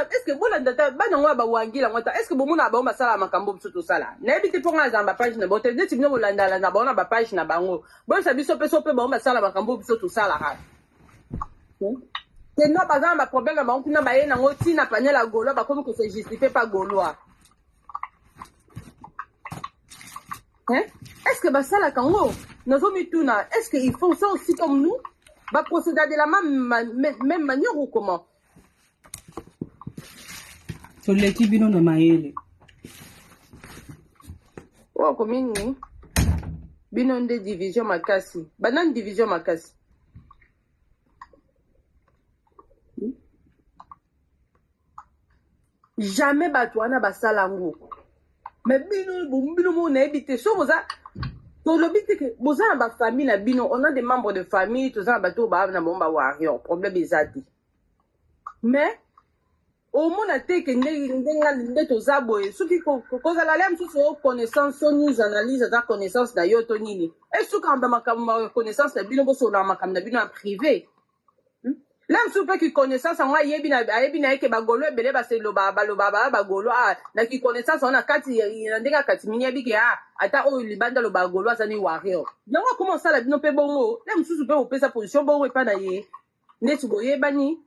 est-ce que bola ndata bana ngwa ba wangila ngota est-ce que bomuna ba masala makambo biso to sala na ebiti ponga za ba page na bote ndeti bino bolanda na ba ba page na bango bon ça biso peso pe ba masala makambo biso to sala ha c'est non pas un problème na bango kuna ba yena ngoti na panela golo ba comme que c'est justifié pas gaulois hein est-ce que ba sala kango nazo mituna est-ce qu'ils font ça aussi comme nous va procéder de la même manière ou comment? Sur l'équipe, bino na maele. Oh, combien bino de division makasi. Banane division makasi. Jamais batouana basalango. Mais bino mo na ebité so boza. Donc le but c'est que boza na ba famille na bino, on a des membres de famille, tout ça bateau ba na bomba warrior, problème ezati. Mais au moins na te que ndenga toza boye, soki ko za la lem so connaissance, so news analyse za connaissance na yo to nini. Et so ka ba makama connaissance na bino bo so na makam na bino en privé. L'homme soupe qui connaissance en yebi na ke bagolo ebele ba se lo ba bagolo na ki connaissance on a kati ndeka kati minya bi ke ata o libanda lo bagolo azani warrior. Yango comment ça la bino pe bongo l'homme soupe o pesa position bongo e pa na ye ndetu boye bani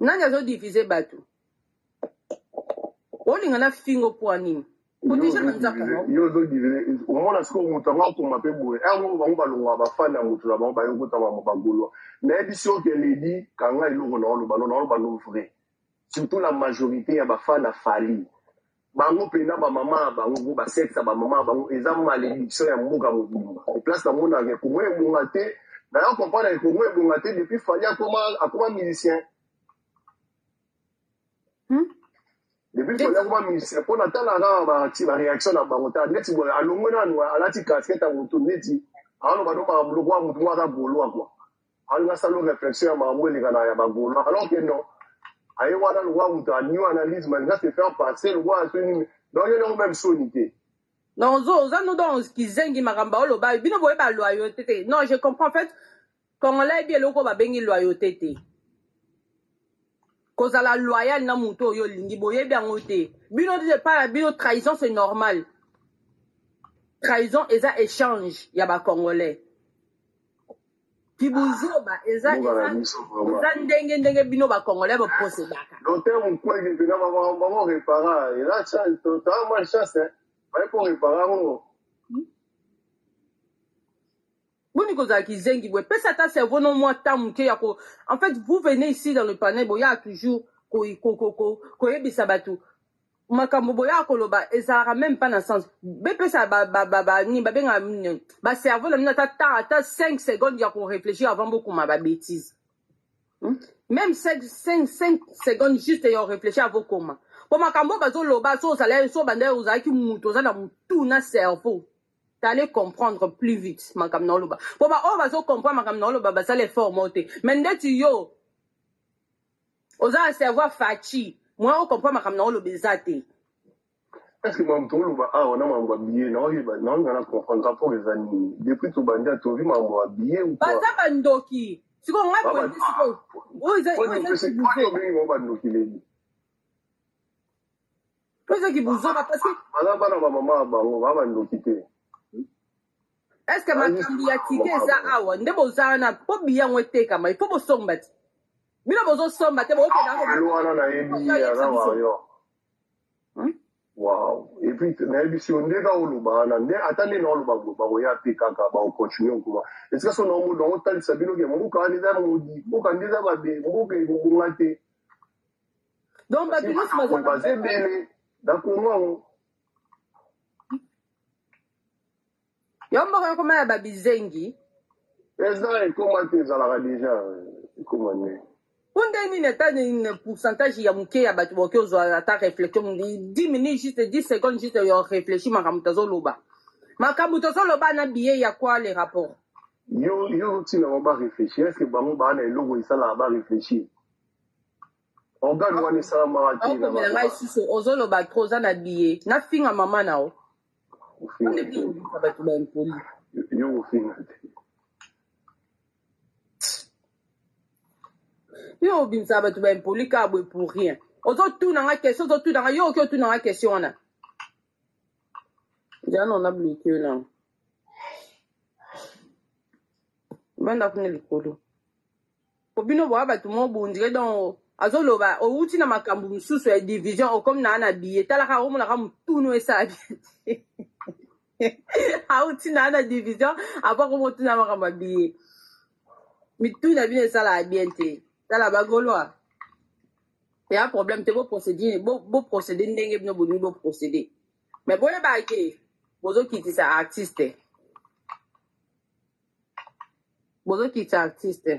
nani azo diffuser bato olinga na fingo po anini yo zo divine omona siko moto anga koma mpe boye yango bango balongwa bafani ya moto na bango bayokota bango bagolwa nayebi si oke ledi kanga eloko na oloba no vrai surtout la majorité ya bafani ya fali bango mpena bamama ya bango basexe ya bamama ya bango eza malédiction ya mboka mobimba place na monaka kongo ebonga te nayo comprendre kongo ebonga te depuis fali akoma musicien depuis que je ministère pour natala ba réaction na bango ta neti boy alongo nanu alati casquette en moto neti alo ba do ba bloko mutu wa ka bolwa quoi alga salo réflexion ya mambo le kana ya bagolo alors que non ayi wana lo wa mutu a new analyse man ga se faire passer le wa soni donc il est même sonité non za no don kizengi makamba olo ba bino boye ba loyauté non je comprends en fait quand on l'a bien loko ba bengi loyauté te cause à la loyale na muto yo lingi boye bien ngote bino de pas bino trahison c'est normal trahison eza échange ya ba congolais kibuzo ba eza ndenge bino ba congolais ba procédaka donc on quoi que bino ba réparer et là ça totalement chance hein pour réparer on Boni koza kizengi bwe pesa ta cerveau non moi tamuke ya ko en fait vous venez ici dans le panel boya toujours ko yebisa batu makambo boya ko loba ezara même pas dans sens be pesa ni ba benga ba cerveau la mina ta 5 secondes ya ko réfléchir avant beaucoup ma bêtise même 5 secondes juste ya réfléchir avant comment pour makambo bazo loba so salaire so banda uzaki muto za na mutu na cerveau t'allais comprendre plus vite makam na oloba po ba o bazo comprendre makam na oloba ba ça les formaté mais ndeti yo oza savoir fachi moi on comprend makam na oloba ezate est-ce que mamto oloba on a mambo billet non il va non on a comprendre rapport les amis depuis tout banda to vi mambo billet ou quoi ba za bandoki siko ngai point siko o za bandoki leli pesa ki buzo ba parce que bana ba mama bango ba bandoki te est-ce que makambi ya tike za awa nde boza na po biya ngwete kama il faut bosomba ti bino bozo somba te bo ke da ko wana na yebi ya rawa yo wow et puis na yebi si onde ka oluba na nde atali na oluba ba ya te kaka ba continue kuma est-ce que son nom dans hôtel sabino ke mo ka ni za modi mo ka ndiza ba be mo ke go ngate donc ba bino ba zebele d'accord yombo ko koma ya babizengi eza ekoma te ezalaka déjà ekoma ne unde nini ata ni pourcentage ya muke ya bato boke ozwa ata réflexion 10 minutes juste 10 secondes juste yo réfléchir makambo tozoloba makambo tozoloba na billet ya quoi les rapports yo tina ba réfléchir est-ce que bango ba na eloko isala ba réfléchir organe wana esala marati na ngai suso ozoloba trop za na billet na finga mama nao yo ofinga te Yo bimsa ba tu ba impoli ka boy pour rien. Ozo tout na question, ozo tout na yo que tout na question na. Déjà on a bloqué là. Banda kuna likolo. Obino bo ba tu mo bondire dans azoloba o uti na makambu msusu ya division o comme na na billet tala ka o mo na ka mtuno esa bi. A uti na na division apa ko mo tuna makambu billet. Mituna bine sala bien te. Tala bagolwa. Il y a un problème, tu beau procéder, beau procéder, n'engue bien beau procéder. Mais bon, il y a que bozo qui est artiste. Bozo qui est artiste.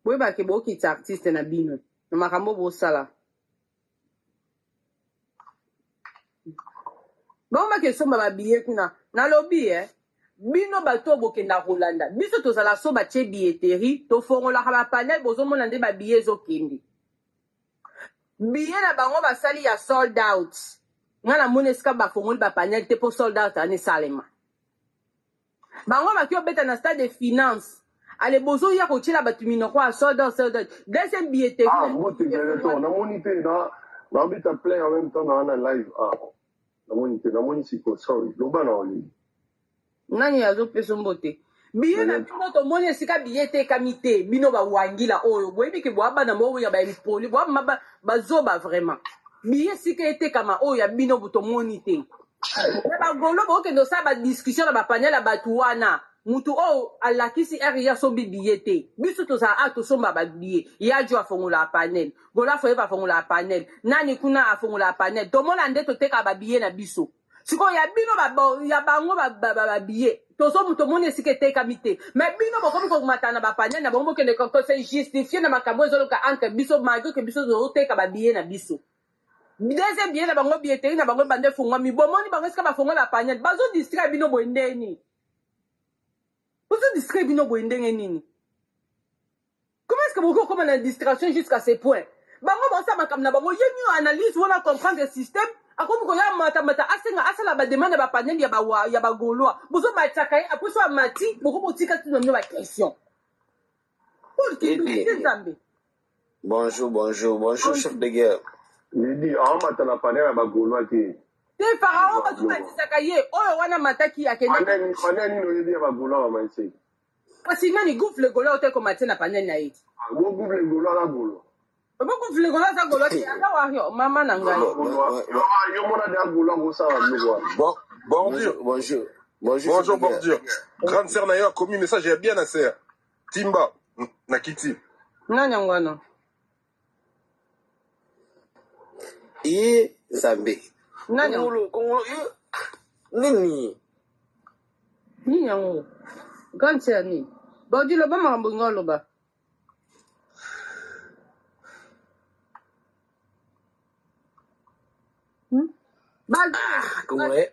Bon, il y a que bozo qui est artiste na bino. Na makambo bo sala. Bon, ma question ba billet kuna. Na lobby bino bato bokenda Rolanda biso tozala so batie billetterie to fongola ba panel bozo mona nde ba billet zo kendi billet na bango basali ya sold out ngana moneska ba fongoli ba panel te po sold out ani salema bango bakio beta na stade de finance ale bozo ya ko tshela batu mino kwa sold out deuxième billetterie moi tu es na monité na bita plein en même temps dans la live na monité sorry loba na oli nani yazo peso mbote biye na bino to moni esika biye te kamite bino ba wangila oyo boyebi ke boaba na mo ya ba impoli boaba bazoba vraiment biye sika ete kama oyo ya bino buto moni te ba golo bo ke ndo sa ba discussion na ba panel ba tuwana mutu o alakisi area so biye te biso to sa ato so ba biye ya jo afongola panel gola fo eva fongola panel nani kuna afongola panel to mona ndeto te ka ba biye na biso siko ya bino ya bango ba billet to so muto moni esike te kamite mais bino bokomi ko matana ba panel na bombo ke ne ko se justifier na makambo ezolo ka entre biso malgré que biso zo te ka ba billet na biso deuxième billet na bango billetterie na bango bande fungwa mi bomoni bango esika ba fungwa la panel bazo distraire bino boendeni bazo distraire bino boendenge nini comment est-ce que vous comme une distraction jusqu'à ce point bango bonsa makambo na bango yenyu analyse wala comprendre le système akomi ko ya mata asenga asala ba demande ba panel ya ba goloa bozo ba tsaka après so mati boko botika tino no ba question pour qui nzambe bonjour chef de guerre Lady mata na panel ya ba goloa ke te pharaon ba tuma tsaka ye oyo wana mataki akenda panel ni no yedi ya ba goloa ba manse parce que ni goufle goloa te ko matina panel na yiti go goufle goloa la goloa boko vle goloa za goloa ti anga wa yo mama na ngai yo mona de goloa go sa wa bonjour Bordio. Grande sœur na yo a commis message ya bien na sœur. Timba na kiti. nani ngwana Zambe. nani Kongolo nini? ni yango gantia ni bodi lo ba makambo ngolo ba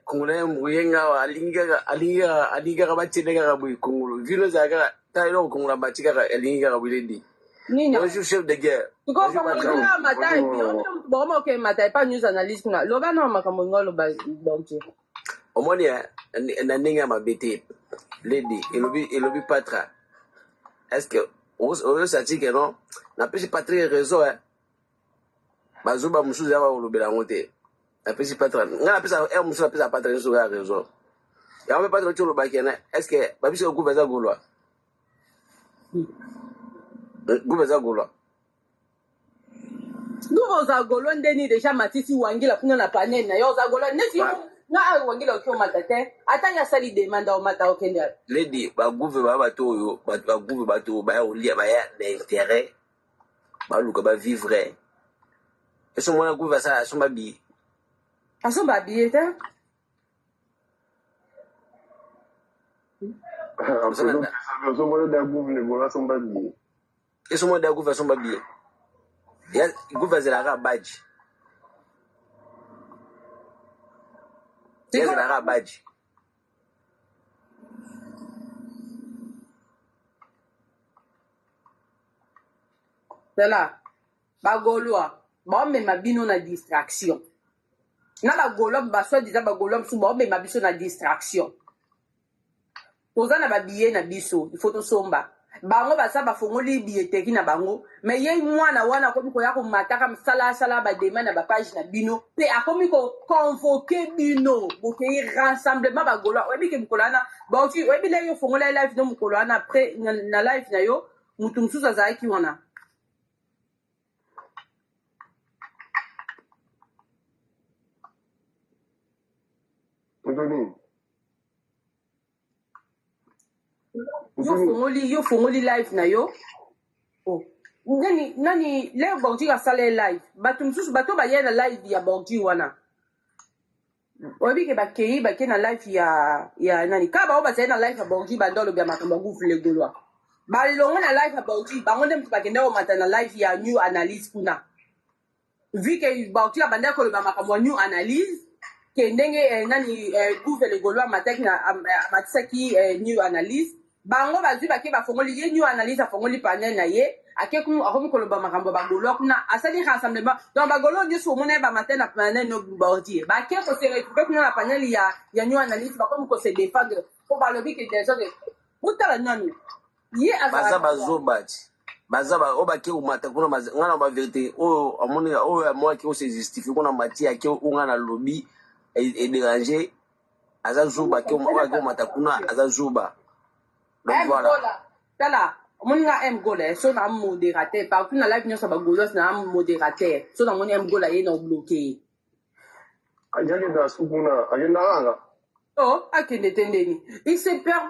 Kongolo muyenga alinga ka batile ka bui kongolo vilo za ka tayo kongolo batika ka alinga ka buledi. Bonjour chef de guerre. Tu comprends pas matin bon moi OK matin pas news analyst na lo ba na makambo ngolo ba bonti Omoni na ninga mabete lady elobi patra. Est-ce que on sati que non na pesi patrie réseau bazuba musuza ba olobela ngote. La pesi patra nga na pesa musuza pesa patrie sur la réseau. Ya on peut pas trop le bakena. Est-ce que babisi ko kubaza golwa? Kubaza golwa. Nous za golo ndeni déjà matisi wangila kuna na panel na yo za golo nesi na wangila okyo matate atanya sali demande o mata okenda lady ba gouve ba bato yo ba gouve bato ba ya olia ba ya d'intérêt ba luka ba vivre eso mona gouve ça so mabi aso ba bieta so mona de gouve go la so ba bi eso mona de gouve so mabi ya gouve zela ka badge c'est la badge Tela bagolwa ba mema bino na distraction na bagolwa ba so diza bagolwa su ba mema biso na distraction toza na babillet na biso il faut tosomba bango basa bafongoli billeteki na bango mais ye mwana wana akomi koya komataka msalasala badema na bapage na bino mpe akomi koconvoke bino bokei rassemblement bagolo oyebi ke mokolo wana bauti oyebi leki ofongola live no mokolo wana après na live na yo mutu mosusu azalaki wana yo fongoli live na yo oh. nani leo bordi asala live bato mosusu bato baye na live ya bordi wana oyebi ke bakei na live ya nani kaka bao bazali na live ya bordi banda olobi ya makambo ya gouffre legolwa balongo na live ya bordi bango nde moto bakende komata na live ya new analyse kuna vu ke bordi abandaki koloba makambo ya new analyse ke ndenge nani gouffre legolwa amatisaki new analyse bango bazwi bake bafongoli ye new analyse afongoli panel na ye akomi koloba makambo bagolo kuna asali rassemblement donc bagolo nyonso omona ye bamatin na panel no bordier bake kose retrouve kuna na panel ya new analyse bakomi kose défendre po balobi ke déjà utala nani ye baza bazoba ti baza oyo bake komata kuna nga na baverité oyo amoni oyo amoaki ose justifie kuna mati ake oyo nga na lobi edérange aza zuba ke omata kuna aza zuba donc voilà tala omoni nga m gola so na modérateur partout na live nyonso bagolos na modérateur so na moni m gola ye na obloqué ajagenda sukuna agendakanga akende te ndeni il se perd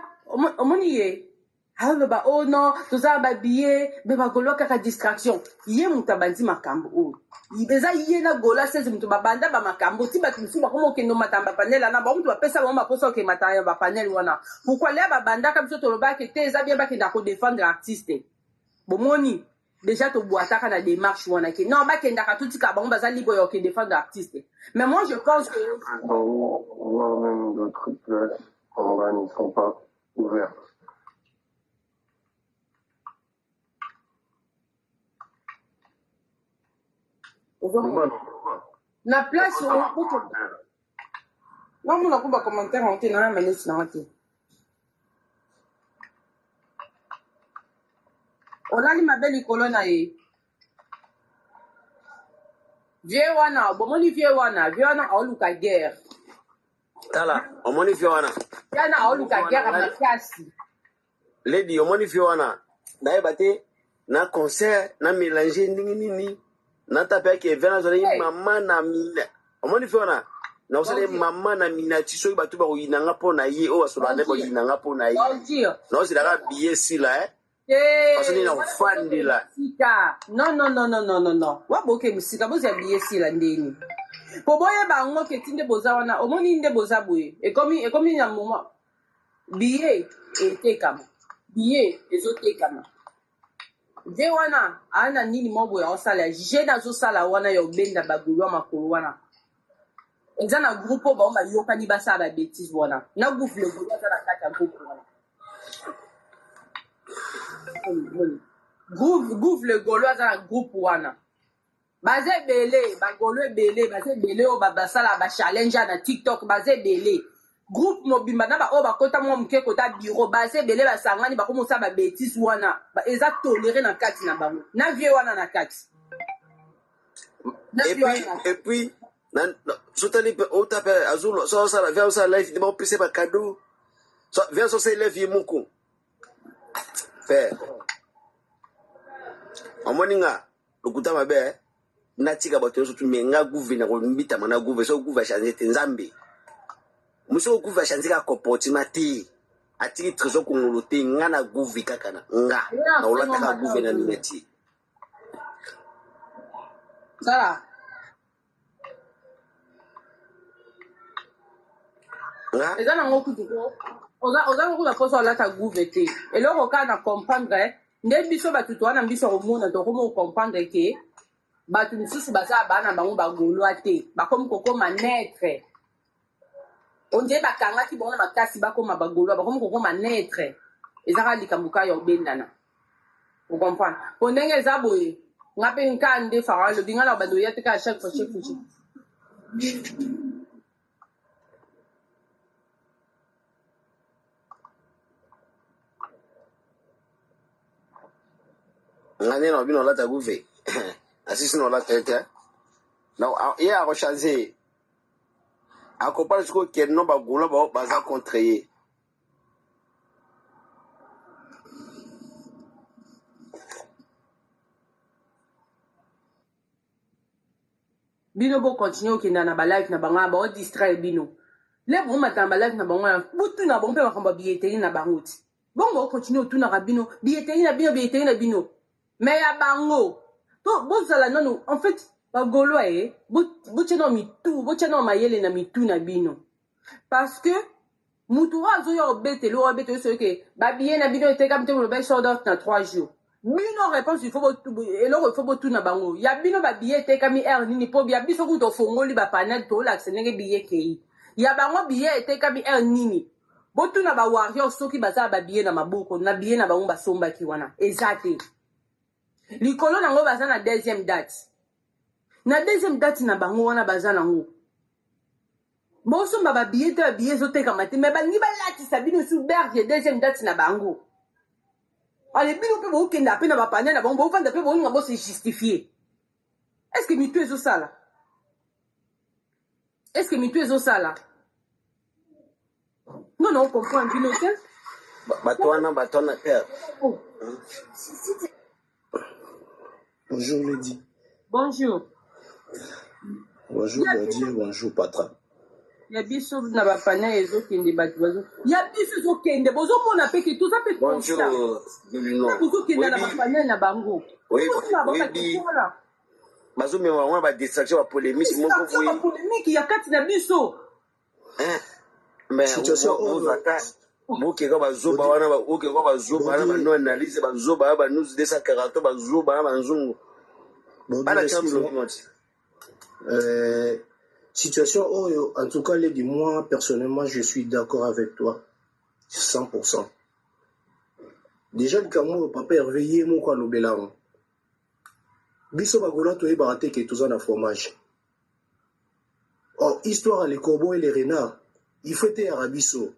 omoni ye aloba oh non toza babillet me bagolo kaka distraction ye moto abandi makambo oyo eza ye na gola sese moto babanda bamakambo ti bato mosusu bakoma okende omata bapanel wana bamutu bapesa bango baposa okemata ya bapanel wana pourkui leya babandaka biso tolobaki te eza bien bakenda kodefendre artiste bomoni déjà tobwataka na démarche wana ke non bakendaka totika bango baza libre ya okedefendre artiste mais moi je pense que même d'autres places en bas ne sont pas ouvertes. na place namona ko bacommentaire ango te na manesi nango te olali mabe likolo na ye vie wana bomoni vie wana aoluka guerre tala omoni vie wana aoluka guerre makasi lady omoni vie wana nayeba te na concert na mélanger ndenge nini natape yake vena zole mama na mina omoni fiona na osale mama na mina ti soki bato bakoyinanga mpo na ye oyo basola nde bakoyinanga mpo na ye na osilaka biye sila osali na kofandela non waboke mosika bozya biye sila ndeni po boyeba yango ke ti nde boza wana omoni nde boza boye ekomi na moma biye etekama biye ezotekama vie wana ana nini moboya osala je nazosala wana ya obenda bagolwa makolo wana eza na groupe oyo bango bayokani basala babétise wana na groupe le golo aza na kati ya groupe wana groupe le golo aza na groupe wana baza ebele bagolo ebele baza ebele oyo basala bachallenge na tiktok baza ebele groupe mobimba na baoyo bakota mwa moke kota bureau baza ebele basangani bakomosala babétise wana eza toléré na kati na bango na vie wana na kati et puis sotali otape azulo so osala via osala life ndima opesa bakado so via so se life ye moko fe omoni nga lokuta mabe natika bato nyonso tu me nga guve na kombitama na guve so guve achange te nzambe muso guve achange kaka comportement te atiki trésor kongolo te nga na guve kaka na nga na olataka guve na nini ti sala eza nango kutu oza kokuta mposa olata guve te eloko kaka na comprendre nde biso bato towana biso komona tokoma kocomprendre ke bato mosusu baza bana bango bagolwa te bakomi kokoma netre ondie bakangaki bango na makasi bakoma bagolwa bakomi kokoma netre ezaka likambo ka ya obendana ocomprendre po ndenge eza boye nga mpe nka nde fara alobi nga na bando ya te kaka chaque fois ngane na bino lata guve asisi no lata ete na ye a recharger a compare ce que no ba gula ba baza contrayer bino bo continue okenda na balife na bango ba distraire bino le bo matanga balife na bango butu na bon pe bakamba billetterie na bango ti bon bo continue otunaka bino billetterie na bino mais ya bango to bozala nanu en fait bagolo botiana mitu botiana mayele na mitu na bino parce que mutu azoya obetele oyo soki babillet na bino etekami te moloba esordort na 3 jours bino réponse eloko ifo botuna bango ya bino babillet etekami aire nini mpo ya biso kuta ofongoli bapanel toolakisa ndenge billet kei ya bango billet etekami aire nini botuna bawarrior soki baza babillet na maboko na billet na bango basombaki wana eza te likolo nango baza na deuxième date na bango wana baza nango bosomba babillet te babillet ezotekama te me balingi balatisa bino su berge deuxième date na bango ale bino mpe bookenda mpe na bapanel na bango bofanda mpe bolinga bose justifie est ce que mitu ezosala non non comprendre bino te bato wana père Bonjour Lady. bonjour Bonjour Lady, bonjour Patra. ya biso na bapanel ezokende bato ya biso ezokende bozomona mpe ke toza mpe bozokenda na bapanel na bango bazomema bango badistraction bapolémique bapolémique ya kati na biso bokeka bazoba wana okeka bazoba wana bano analyse bazoba wana banusu 240 bazoba wana banzungu bana championnat. Situation Oyo, en tout cas, Lady, moi, personnellement, je suis d'accord avec toi. 100%. Déjà, le Cameroun, papa, réveillé, mon quoi, l'obélan. Biso bagola, toi, baraté, qui est tout en fromage. Or, histoire, les corbeaux et les renards, il faut être à biso.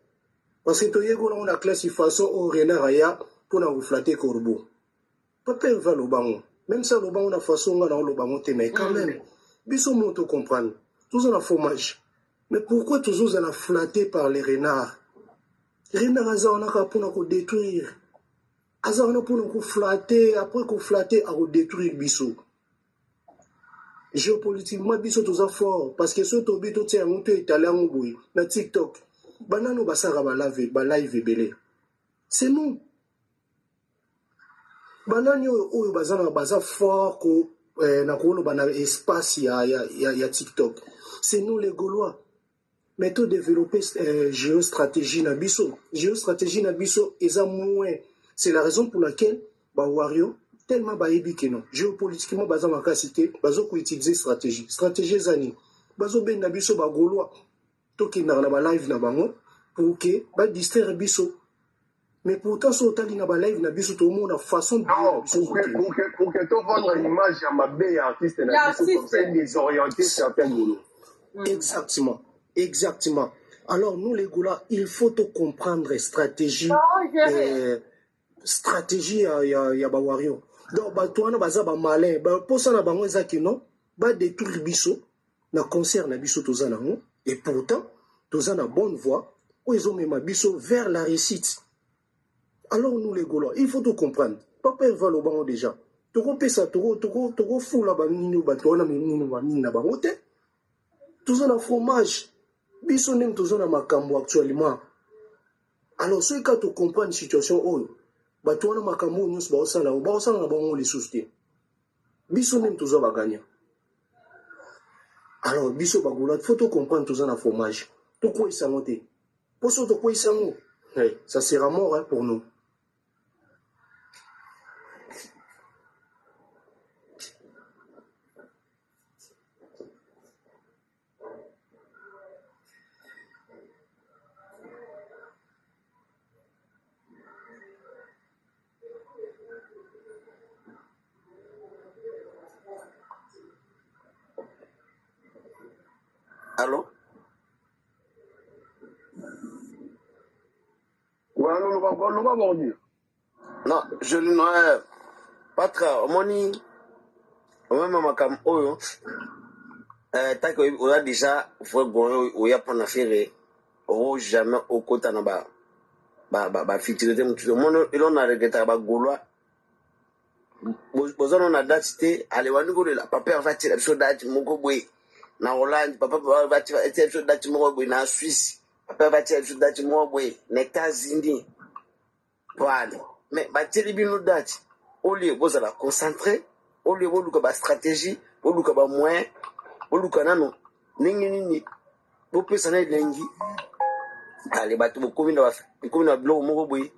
Parce que toi, on a classe façon au renard, aya, pour nous flatter corbeau. Papa, va le banc. Même ça, le banc, on a façon, on a le banc, mais quand même, biso, mon te comprendre. Tous en a fromage. Mais pourquoi toujours on a flatté par les renards? Les renards, on a pour détruire. On a pour flatter, après qu'on flatter, à détruire Bissot. Géopolitiquement, Bissot tout fort. Parce que ce tobi tout tient un peu italien au bout. Na TikTok. Banano basara live belé. C'est nous. Banano ou bazana baza fort ko na ko bana espace ya TikTok. C'est nous les Gaulois. Mais tout développer géostratégie na biso. Géostratégie na biso eza moins. C'est la raison pour laquelle Wario tellement bayebi que non. Géopolitiquement baza makasité, bazo ko utiliser stratégie. Stratégie zani. Bazo ben na biso ba Gaulois. To ki na ba live na bango pour que ba distraire biso. Mais pourtant, si on a un live, on a vu tout le monde façon de pour que tu vendre une image à ma belle artiste, comme ça, désorienter certains boulots. Exactement. Exactement. Alors, nous, les Goulas, il faut tout comprendre stratégie. Stratégie, il y a Bawario. Donc, toi, on a malin. Pour ça, on a dit non, on détruire Bisso, on concert Bisso, et pourtant, tous en a bonne voie, où ils ont mis Bisso vers la réussite. Alors nous les Gaulois, il faut tout comprendre. Papa va le banc déjà. Toko pesa toko fou la banini bato na minini banini na bangote. Tous en fromage. Biso nem tous en makambo actuellement. Alors ceux qui tu comprendre la situation oyo, bato na makambo nyos ba osala na bango les soucis. Biso nem tous ba gagner. Alors biso ba Gaulois, faut tout comprendre tous en fromage. Toko isangote. Poso toko isango. Hey, ça sera mort hein, pour nous. Allô? Ouais, non, on va dire. Non, je lui noie. Patra, omoni omema makam oyo tant que on a déjà vrai goyo oya prendre affaire au jamais au kota na ba futilité mutu mono elon na regrettar ba golwa bozono na date te ale waniko la papa va tirer so date moko boy na Hollande papa va tirer so date moko boy na Suisse papa va tirer so date moko boy na États-Unis voilà mais ba tirer bino date au lieu vous allez concentrer au lieu vous ba stratégie vous ba moyen vous nano nini vous peut s'en lengi ale batu bokomi na bloc moko boy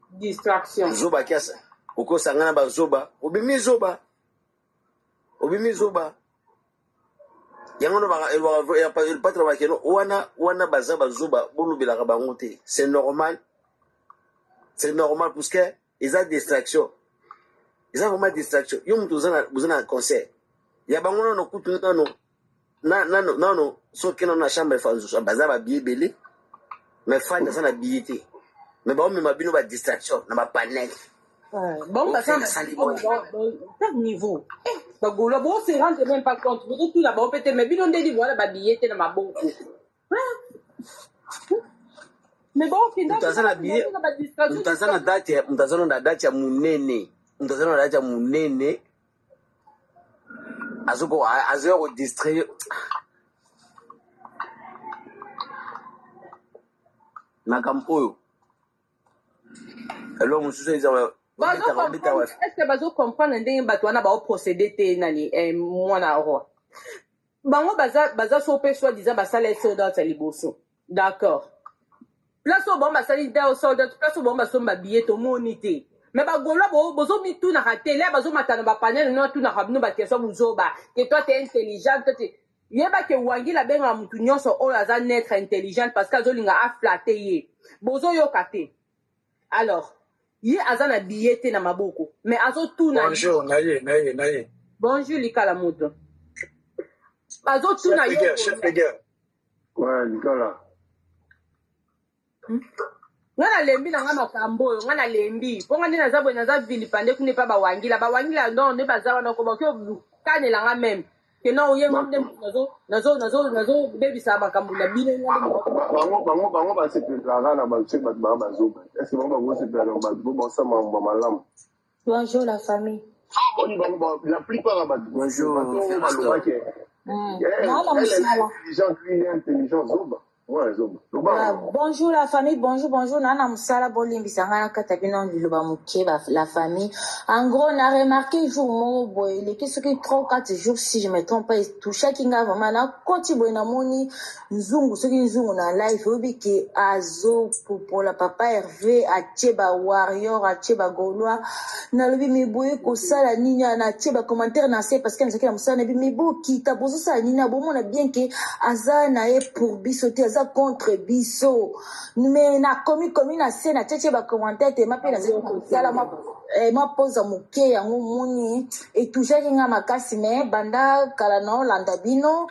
distraction zoba kiasa uko sangana ba zoba obimi zoba yangono ba el patra ba keno wana bazaba zoba bolu belaka bango te c'est normal parce que ils ont distraction ils ont vraiment distraction yo mutu uzana concert ya bango no kutu no so kena na chambre fanzu bazaba biebele mais fan ça na biété mais ba me mabino ba distraction na ba panel. Bon, bah ça, quel niveau? Bah, Golo, bon, c'est rentre même pas compte. Vous tout là-bas, peut-être, mais bien, on dit, voilà, bah, billet, t'es dans ma bonne. Mais bon, finalement, mtazana billet, mtazana date ya munene, azoko distraire. Nakampoyo. Alors, mon souci, ils ont est-ce que bazo comprendre ndenge bato wana bao procéder te nani mwana roi bango baza so pe soit disant basala soldat ya liboso d'accord place au bon basali da soldat place au bon baso mabillet to moni te mais bagolo bozo mi tout na ratele bazo matana ba panel no tout na rabno ba question buzoba que toi t'es intelligent toi t'es yeba ke wangi la benga mutu nyonso oyo aza naître intelligent parce que azolinga a flatter ye bozo yoka te alors ye azana billet na maboko mais azo tuna bonjour naye bonjour likala moto azo tuna yo chef de guerre ouais likala ngana lembi na ngana makambo oyo ngana lembi po ngana naza boye naza vilipande kune pa bawangila non ne baza wana ko bakyo kanela nga même que non ye ngomde nazo bebisa makambo na bino bango basepelaka na bato bato baa bazoba est-ce bango bakosepela na bato po basama malamu. Bonjour la famille. La plupart ya bato balobaki intelligent zoba. Ouais, bonjour la famille, bonjour, Nana Moussala, Bolim, Bissangana, Katabino, la famille. En gros, on a remarqué jour mon boy, les qui 3-4 jours, si je me trompe pas, tout chacun a vraiment, quand tu vois moni, Nzungu, ce qui Nzungu na live, obi qui azo pour la papa Hervé, à Tcheba Warrior, à Tcheba Gaulois, na lobi mi boy, ko sala nina, na Tcheba commentaire, na c'est parce que nous avons ça, mais bo, qui t'a posé ça, nina, bon, on a bien que, aza na pour bisoter, contre biso mais na komi na scène tete ba commentaire te mapela sala ma pose moke yango moni et toujours nga makasi mais banda kala no landa bino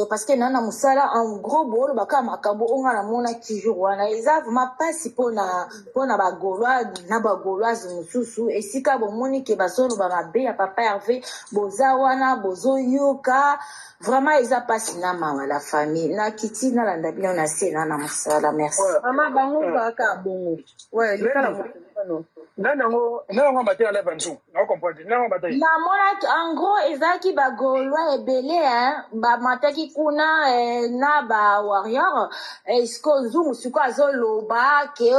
parce que nana musala en gros bolo baka makambo onga na mona toujours wana eza vraiment pas pona ba golwa na ba golwaze mususu esika bo moni ke basono ba mabe ya papa Hervé boza wana bozo yoka vraiment eza pas na mama la famille na kiti na landa bino na sena na musala merci mama bango baka bongo ouais likala mo nango baté à l'Evanson na comprendre nango baté na mona en gros ezaki ba golwa ebele ba mataki kuna na ba warrior esko nzungu siko azoloba ke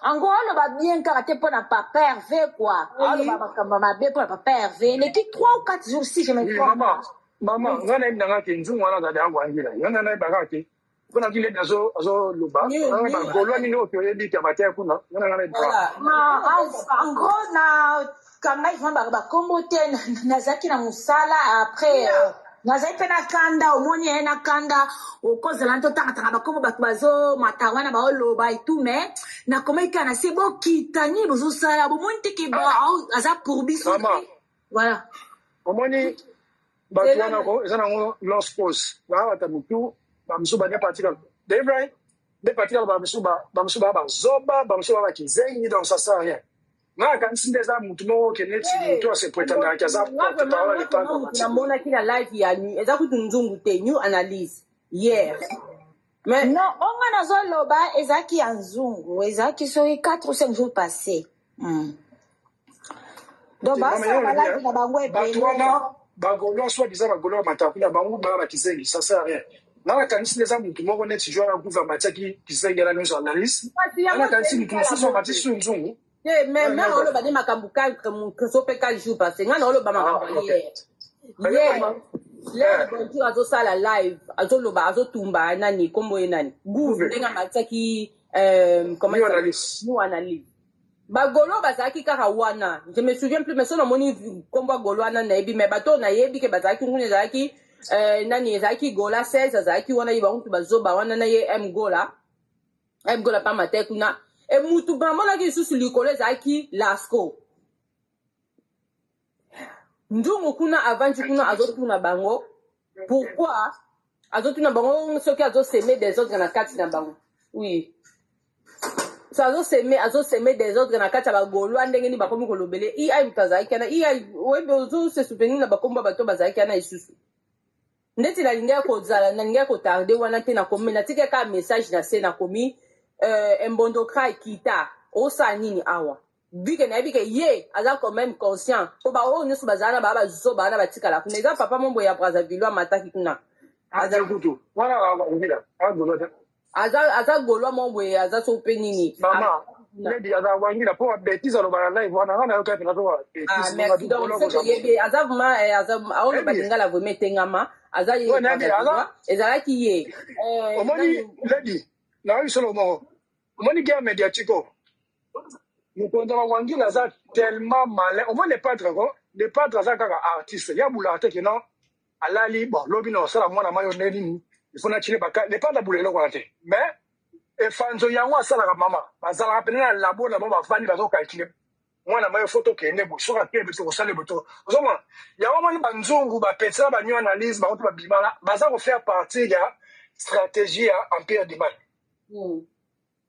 en gros on va bien karaté pour na papa Hervé quoi on va bakamba mabe pour papa Hervé les qui 3 ou 4 jours si je me trompe mama ngana ndanga ke nzungu wana dada yangu angila yana na bakaki kuna kile dazo loba ba golwa ni no to yebi kabate kuna ngana en gros na kanga ifamba ba kombo te nazaki na musala après nazali pe na kanda omoni na kanda okozela nto tanga bakombo bato bazo matawana baoloba et tout mais nakomaki na se bokitani bozosala bomoni te ke aza pour biso voilà omoni bato wana ko eza nango lost cause baata mutu bamusuba ne particular they right de particular bamusuba bazoba bamusuba bakizengi donc ça sert à rien nga kanisi nde eza mutu moko ke neti mutu asepretendaki aza porte-parole le padre namonaki na live ya nu eza kutu nzungu te new analyse hier mais non onga nazoloba ezalaki ya nzungu ezalaki soki 4 ou 5 jours passé donc basala balaki na bango bato wana bagolo soi-disant bagolo bamataka kuna bango baa bakizengi ça sert à rien nanga kanisi nde eza mutu moko neti jo ya gouvernement atiaki kizengi ala nyonso analyse ana kanisi mutu mosusu amati su nzungu mais oloba nde makambo 4 so mpe 4 jours passé nga na oloba makambo hier lelo bonjour azosala live azoloba azotumba nani kombo ye nani gouve ndenge amatiaki new analyse bagolo bazalaki kaka wana je me souviens plus mais so namoni kombo ya golo wana nayebi mais bato nayebi ke bazalaki nguni ezalaki nani ezalaki gola 16 azalaki wana ye bango mpe bazoba wana na ye mgola pa mate kuna e mutu bamonaki lisusu likolo ezalaki lasco ndungu kuna avanti kuna azotuna bango pourquoi azotuna bango soki azoseme des autres na kati na bango oui so azoseme des autres na kati ya bagolwa ndenge nini bakomi kolobele ai mutu azalaki ana webe ozose souvenir na bakombo bato bazalaki ana lisusu ndeti nalingaki kozala nalingaki kotarde wana te nakomi natikaki kaka message na se nakomi embondokra ekita osala nini awa bike nayebi ke ye aza quand même conscient po baoyo nyonso bazala na baa bazoba wana batikala kuna eza papa mombo ya brazzaville amataki kuna aza golwa momboye aza so mpe nini azawangila mpo babétise alobaka live wana nga nayoka mpe nazoyebi aza vraimen aoloba lingala vraimen etengama aza ezalaki ye omoni ledi nayoki solo moko omoni guerre médiatique o mokonzi bawangila aza tellement malin omoi le padre aza kaka artiste ya bulaka te keno alali bon lobi na osala mwana mayo nde nini ifo natile le padre abula eloko wana te mais efanzo yango asalaka mama bazalaka pene na labo na bango bafandi bazokalkile mwana mayo fo tokende bo soki akebe te kosala boto ozomona yango moni banzungu bapetisa banyo analyse bango to babimala baza kofaire partie ya stratégie ya empire du mal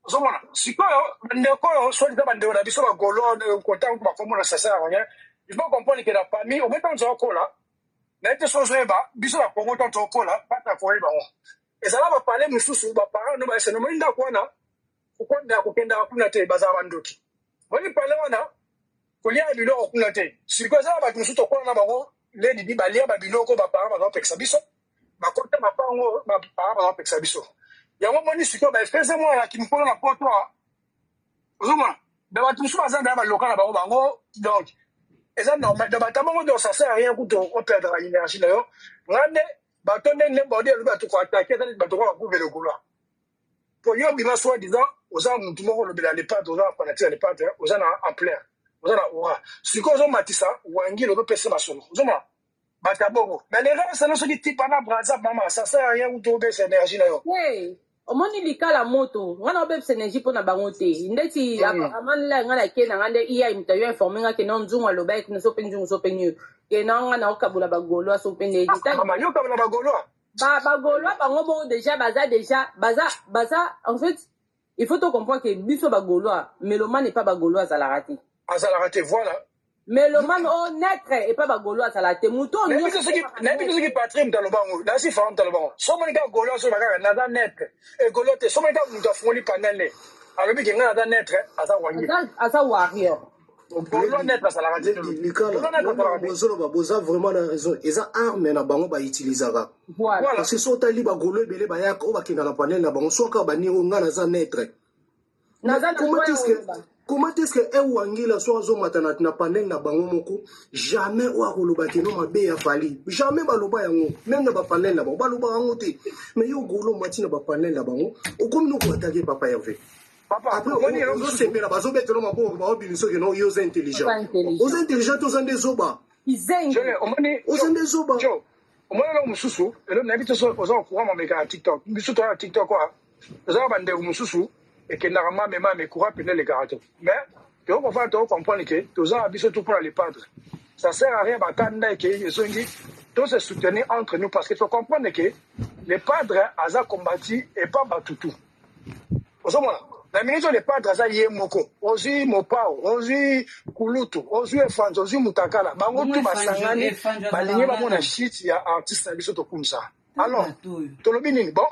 ozomona sikoyo bandeko oyo soi-disant bandeko na biso bagolo kota bakombo na sasa yango il faut comprendre que na parmi au moins ntango okola na ete so ozoyeba biso na kongo ntango okola pata koyeba ngo ezala bapale mosusu baparent no baeseno moni ndako wana kokondaka kokendaka kuna te bazala bandoki moni pale wana kolia biloko kuna te sikoyo ezala bato mosusu tokola na bango ledidi balia babiloko baparent bazapekisa biso bakota bapango baparent bazapekisa biso yango moni sikoyo baespese mwana na kimpolo na poto ozomona da bato mosusu baza na baloka na bango donc eza normal da bato bango donc ça sert à rien kuto operdre énergie na yo ngande bato ndenge bodi elobi bato koatake eza neti bato ko bakube lokola po yo bima soi disant oza mutu moko olobela lepate oza na fanatique ya lepate oza na en plein oza na aura sikoyo ozomatisa wangili ozopesa masolo ozomona bato ya bongo mais les gens sana soki tipana braza mama ça sert à rien kuto obesa énergie na yo omoni likala moto nga na obebisa énergie mpo na bango te ndeti amanila nga na ke na nga nde iya mutu ayo informe nga ke na nzungu alobai kuna so mpe nzungu so mpe niyo ke na nga na okabula bagolwa so mpe ndeni okabula bagolwa bagolwa bango moko déjà baza en fait il faut to comprendre que biso bagolwa melomane epa bagolwa azalaka te voilà melomane honnête epa bagolwa azala te mutu nayebi soki patrie mutu alobango nasi fara mutu alobango somoni kaka golwa so bakaka naza netre egolo te somoni kaka mutu afungoli panele alobi ke nga naza netre aza warrior bozoloba boza vraiment na raison eza arme na bango bautilisaka parce que so otali bagolo ebele bayaka oyo bakenda na panele na bango soka baningo nga naza netre comment est-ce que ewangila so azomata na panele na bango moko jamais oyo akoloba keno mabe ya fali jamais baloba yango même na bapanele na bango baloba yango te mais yo golo mati na bapanele na bango okomi nokoatake papa herve ozosepela bazobetela maboko baobimiso keno yo oza intelligent oza intelligent oza nde zoba oza nde zoba omoni eloko mosusu elo nayebi te so oza kocourant mameka na tiktok biso toya na tiktok oa ozaka bandeko mosusu ekendaka mamema courant pene elekaka te mais tokofana tokocomprendre ke toza na biso to mpona le padre ça sert à rien bakanda eke ezongi to se soutenir entre nous parce que faut comprendre ke le padre aza kombati epa batutu ozomona La ministre de Patra, ça y est, Moko. Ozi Mopao, Ozi Kulutu, Ozi Efans, Ozi Mutakala. Bango tout basangani, balinye ba mona shit ya artiste na biso to kumsa. Alors, tolobini bon,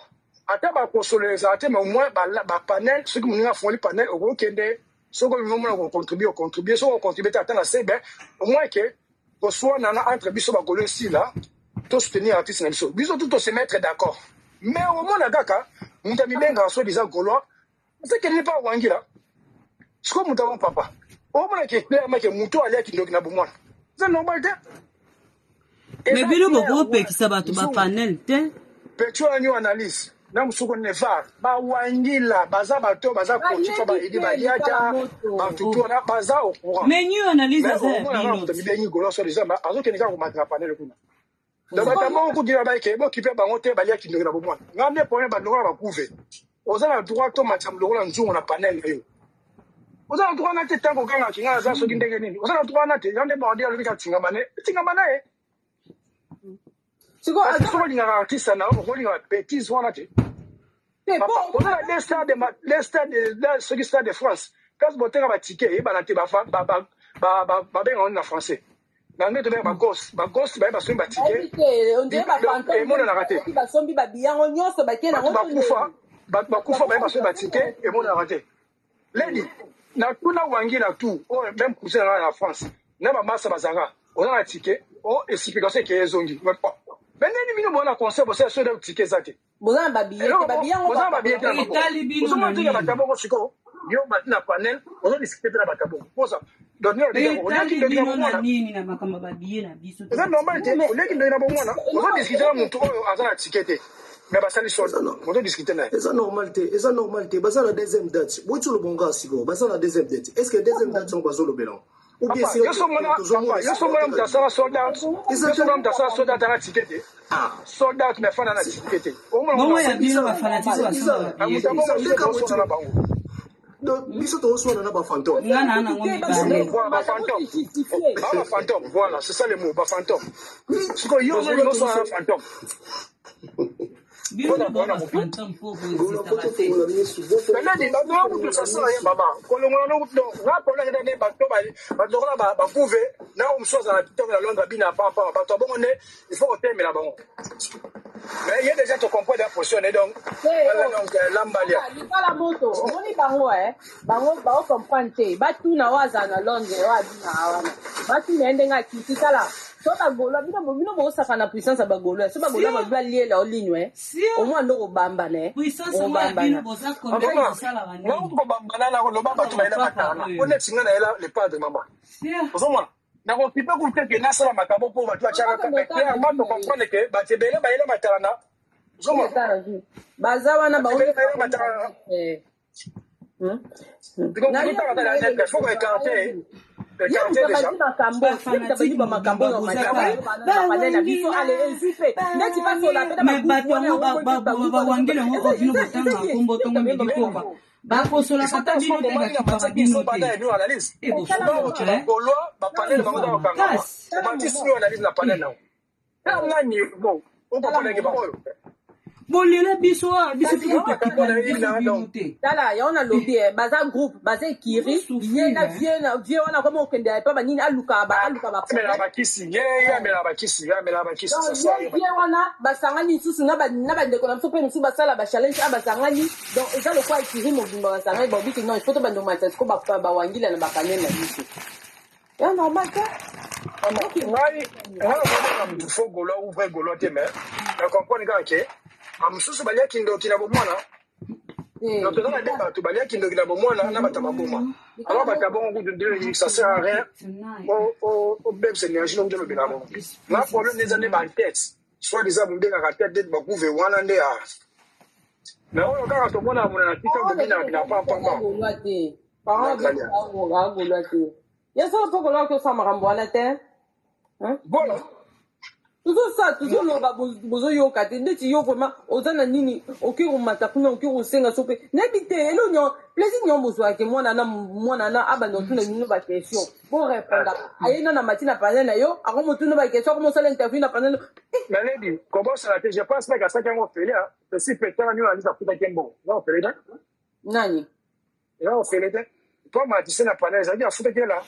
ata ba consoler ate mais au moins ba panel, ceux qui m'ont fait le panel au kende, ceux qui m'ont contribuer, ceux qui contribuer à la CB, au moins que pour soit nana entre biso ba golo ici là, tout soutenir artiste na biso. Biso tout se mettre d'accord. Mais au moins la gaka, mutami benga so disant golo. C'est qu'elle n'est pas Wangila. C'est comme mon papa. Au moins, qui est clairement que Mouto allait qui n'a pas moi. C'est normal, mais bilo boko pe ki sabatu ba panel te. Pecho a new analyse. Na musuko neva. Ba Wangila, baza bato, baza kochi, ba idi ba yata, ba tutu na baza au courant. Mais new analyse ça bilo. Mais bien golo sur les hommes, azo kenika ko matra panel kuna. Donc batamo ko dira ba ke bo ki pe ba ngote ba lia ki n'a pas moi. Ngame point ba ndora ba couver. Vous avez le droit de mettre un jour en panel. Vous avez le droit de mettre un temps de qui a un jour de gagner. Vous avez le droit de mettre un débat avec un Tingamane. Tingamane. C'est quoi? Il y a un artiste, il y a un petit soin. Vous avez les stades de France. Quand vous avez un ticket, vous avez un français. Dans le domaine, bah gosse, bah sur un ticket. On dirait pas fantôme. Et moi on a raté. Bah sombi bah bien on y se baquer na bakufa ba baso batike et mon arrêté lady na kuna wangi na tout même cousin en France na ba massa bazanga on a ticket on explication que ezongi mais nani mino bona conseil bo ça so de ticket zate bozana ba billet bozana ba billet na bako on dit que batabo siko yo matina panel on discuter na batabo pour ça donc on dit que nini na makamba ba billet na biso c'est normal on dit que na bomona on discuter na muto azana ticket. Mais basali solde, on doit discuter là. C'est normalité, c'est normalité. Basal la deuxième date. Où tu le bon gars sigo? Basal la deuxième date. Est-ce que deuxième date sont basal le bilan? Ou bien c'est yo somona dans ça soldat. Ils sont dans ça soldat dans la ticket. Ah, soldat mais fana na ticket. Au moins on a bien la fanatisme à ça. Donc, biso to so na ba fantôme. Non, fantôme, voilà, c'est ça le mot, ba fantôme. Ce que yo no so na fantôme. Bien bon fantôme pour vous. Maintenant, il ça ça maman. Quand on a pour la dernière bateau ba couver, na on chose à la petite la longue bina papa, bateau bon on est, il faut terminer là bon. Mais il y a déjà tu comprends la position donc l'ambalia. Il pas la moto. On est bango ba comprendre ba tu na waza na longue wa bina wana. Ba tu ndenga kiti sala. So bagolo bino mo sa kana puissance bagolo. So bagolo ba bua lié la ligne au moins ndo bamba ne. Puissance wa bino boza konde sala wana. Non ko bamba na lo bamba tu baila makana. On est singa na ela le pas de maman. Ozoma. Na ko pipa ku teke na sala makabo po ba tu achaka ka clairement to comprendre que ba tebele ba ela matana. Ozoma. Baza wana ba ela matana. Na ni pas la net, faut que quartier. bakosola kata bino te bakipaka bino te bolela biso tala ya ona lobi baza groupe baza ekiri vie wana koma okende pa banini aluka ba vie wana basangani lisusu na bandeko na biso mpe mosusu basala bachallenge basangani donc eza lokwa ekiri mobimba basangani babiki non ifoto bandomata siko bawangila na bapanel na biso ya normal te faut golo ouvre golo te mais je comprends que amususu balia kindo kina bomwana na toza na débat to balia kindo kina bomwana na batama boma alors batabon ko de ça sert à rien au même c'est énergie donc de le binamo la problème des années en tête soit des abondés à tête de bakouve wana nde a mais on ka to mona mona tika bomina na pa ya ça pas que que ça marambo wana te voilà toujours ça toujours loba bozo yoka te ndeti yo vraiment ozana nini okiro matakuna okiro senga sope nebite elo nyo plaisir nyo bozwa ke mwana na abano tuna nino ba question pour répondre ayena na matina panel na yo ako motuna ba question comment ça l'interview na panel mais nebi comment ça la je pense pas que ça quand on fait là c'est peut-être nous aller ça pour Kembo non on fait là nani eza ofele te po matise na panel ezalaki afutaki ye la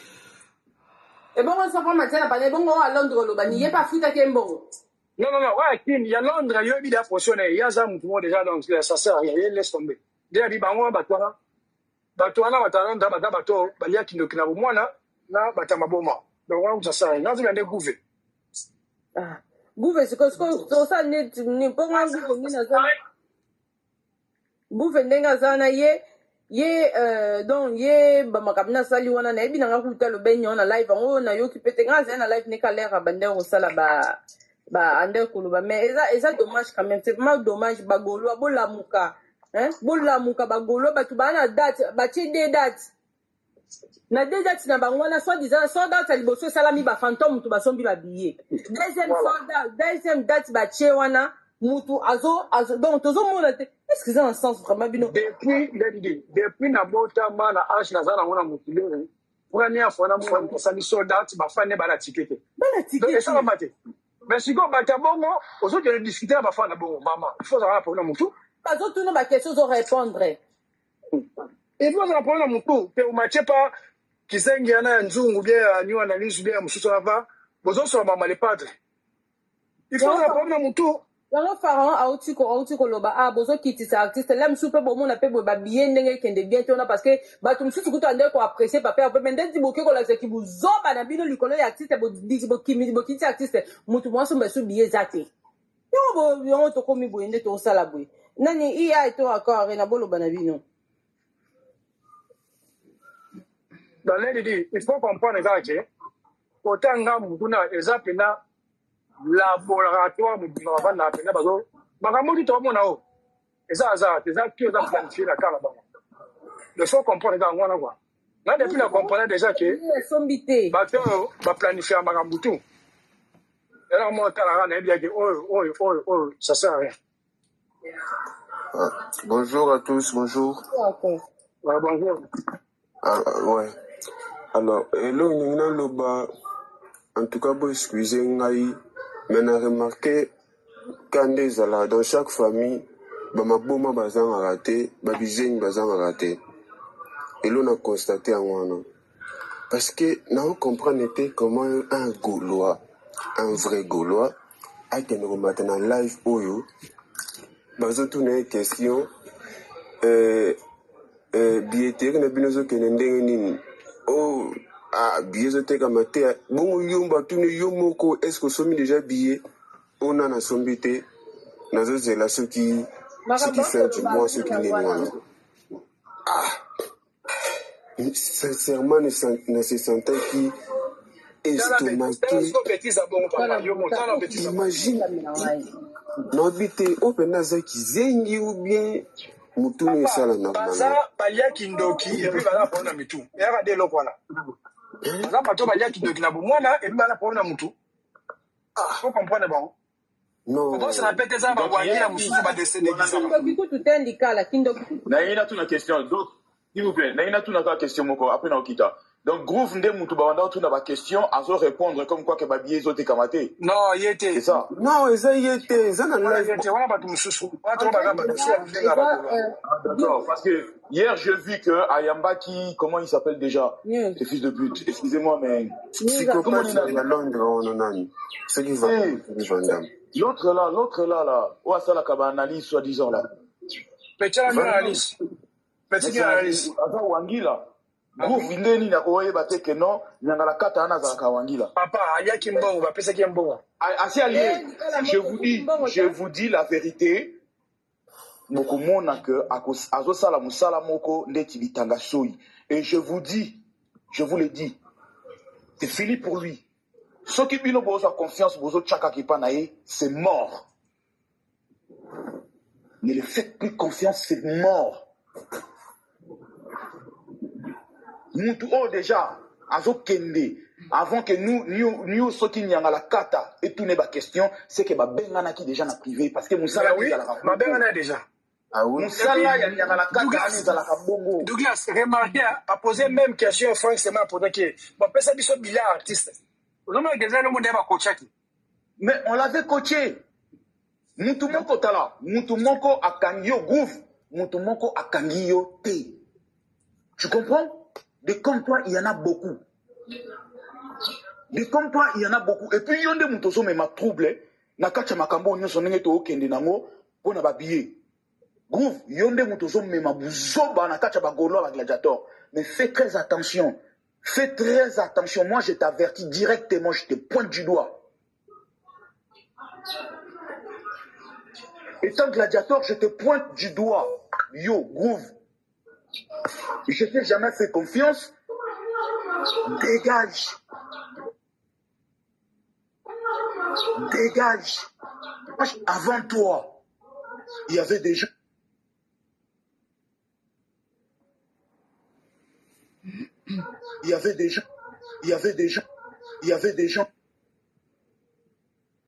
ebongo sapa matie na panel ebongo oyo alondre oloba ni ye mpe afutaki ye mbongo non oya kini ya londres yoyebi da position na ye ye aza motu mo déjà donc ça sert à rien ye laisse tomber nde yabi bango bato wana bato ya londres baza bato balia kindoki na bomwana na bato ya maboma donc wana ça sert à rien nazobi nde guve guve sikosa neti mponga guve nini aza guve ndenge aza na ye donc ye bamakambi nasali wana nayebi nanga kuta lobenyi wana live yango nayoki mpe te nga azali na live nekalera bandenge kosala ande koloba mais eza dommage quand même c'est vraiment dommage bagolwa bolamuka bolamuka bagolwa bato baa na date batie de date na de date na bango wana soit date ya liboso esalami bafantome mutu basombi babillet deuxième date batie wana mutu donc tozomona te est-ce que eza na sens vraiment bino depuis nabotama na age naza nango na mokili mpona afona mona kosali soldate bafane bana tike te esalama te mais sikoyo bato ya bongo ozokende discute na bafana na bongo mama il faut ozala na problème na motu bazotuna baquestion ozorépondre il faut ozala na problème na motu mpe omatie pa kisengi yana ya nzungu bie ya niwa na lisu bie ya mosusu wana va bozosola mama le padre il faut ozala na problème na motu yango pharaon auti koloba bozokitisa artiste la mosusu mpe bomona mpe boye babiye ndenge ekende bien te wana parce que bato mosusu kutu ande koapprécie papa yape me ndeti boke kolakisaki bozoba na bino likolo ya artiste bokitisa artiste motu mwasi mbesu biye eza te yango tokomi boye nde tokosala boye nani iya eto accord na boloba na bino dans l'idée il faut comprendre kaka ke kotanga mutu na eza mpena laboratoire mobima bavanda mpena bazo makambo ti tokomona o eza ki eza planifie na kala bango il faut comprendre kaka ngwana kua nga depuis na comprendre déjà ke bato oyo baplanifie makambo tu elaka mo otalaka nayebi yake oyo ça sert à rien. Bonjour à tous, bonjour. Bonjour. Ouais. Alors, en tout cas, excusez moi, mais on a remarqué quand des ala dans chaque famille, ma boma bazan a raté, ma bizine bazan a raté. Et l'on a constaté en moi. Parce que nous comprenons comment un Gaulois, un vrai Gaulois, a été maintenant live oyo. Bazo tourner question billetterie na binozo kene ndenge nini billet zoteka mate bongo yomba tune yomoko est-ce que somi déjà billet on a na sombi te nazozela soki fait du bon soki nini wana sincèrement ne se sentait qui estomaqué imagine nobite open azaki zengi ou bien mutu esala na baza balia kindoki epi baza pona na mitu eyaka de eloko wana baza bato balia kindoki na bomwana epi baza pona na mutu po comprendre bango obosana pete eza babwangi na mosusu naina tuna question donc s'il vous plaît naina tuna ka question moko après na okita. Donc, Groove Nde Moutouba, on a ma question, à répondre comme quoi que ma billet est kamate. Non, y était. C'est ça. Non, ça y était. Ça n'a pas été. D'accord, parce que hier, j'ai vu que Ayamba qui, comment il s'appelle déjà? Ce fils de pute. Excusez-moi, mais. Psychopathe à Londres, on en a. Ce qui va. L'autre là. Où est-ce la cabane analyse, soi-disant là? Petit analyse. Petit analyse. Attends, Wangila. Groove Ndeni na koyeba te que non nyangala kata ana za kawangila. Papa ayaki mbongo bapesa ki mbongo. Asi allié. Je vous dis la vérité. Moko mona que azo sala musala moko ndeti bitanga soyi et je vous le dis. C'est fini pour lui. Ceux qui bino bozo confiance bozo chaka ki panaye, c'est mort. Ne le faites plus confiance, c'est mort. Nous déjà, avant que nous soki nyanga la kata et tout n'est pas question, c'est que bengana qui déjà na privé parce que musala oui, bengana déjà. Ah oui. Musala ya nyanga la kata ani za la kabongo. Douglas, remarquez a posé même question Frank Sema pour que bon pesa biso bila artiste. On a déjà le monde va coacher. Mais on l'avait coaché. Mutu moko tala, mutu moko akangio Groove, mutu moko akangio te. Tu comprends? Des comme toi, il y en a beaucoup. Des comme toi, il y en a beaucoup. Et puis, il y a des gens qui m'ont troublé. Nakacha makambo nyo sonenge to okende nango pona ba billet. Groove, yonde mutozo mema buzoba nakacha ba golo ba gladiator. Mais fais très attention. Fais très attention. Moi, je t'avertis directement, je te pointe du doigt. Étant gladiateur, je te pointe du doigt. Yo, Groove. Je t'ai jamais fait confiance. Dégage. Dégage. Avant toi, il y avait des gens. Il y avait des gens. Il y avait des gens. Il y avait des gens.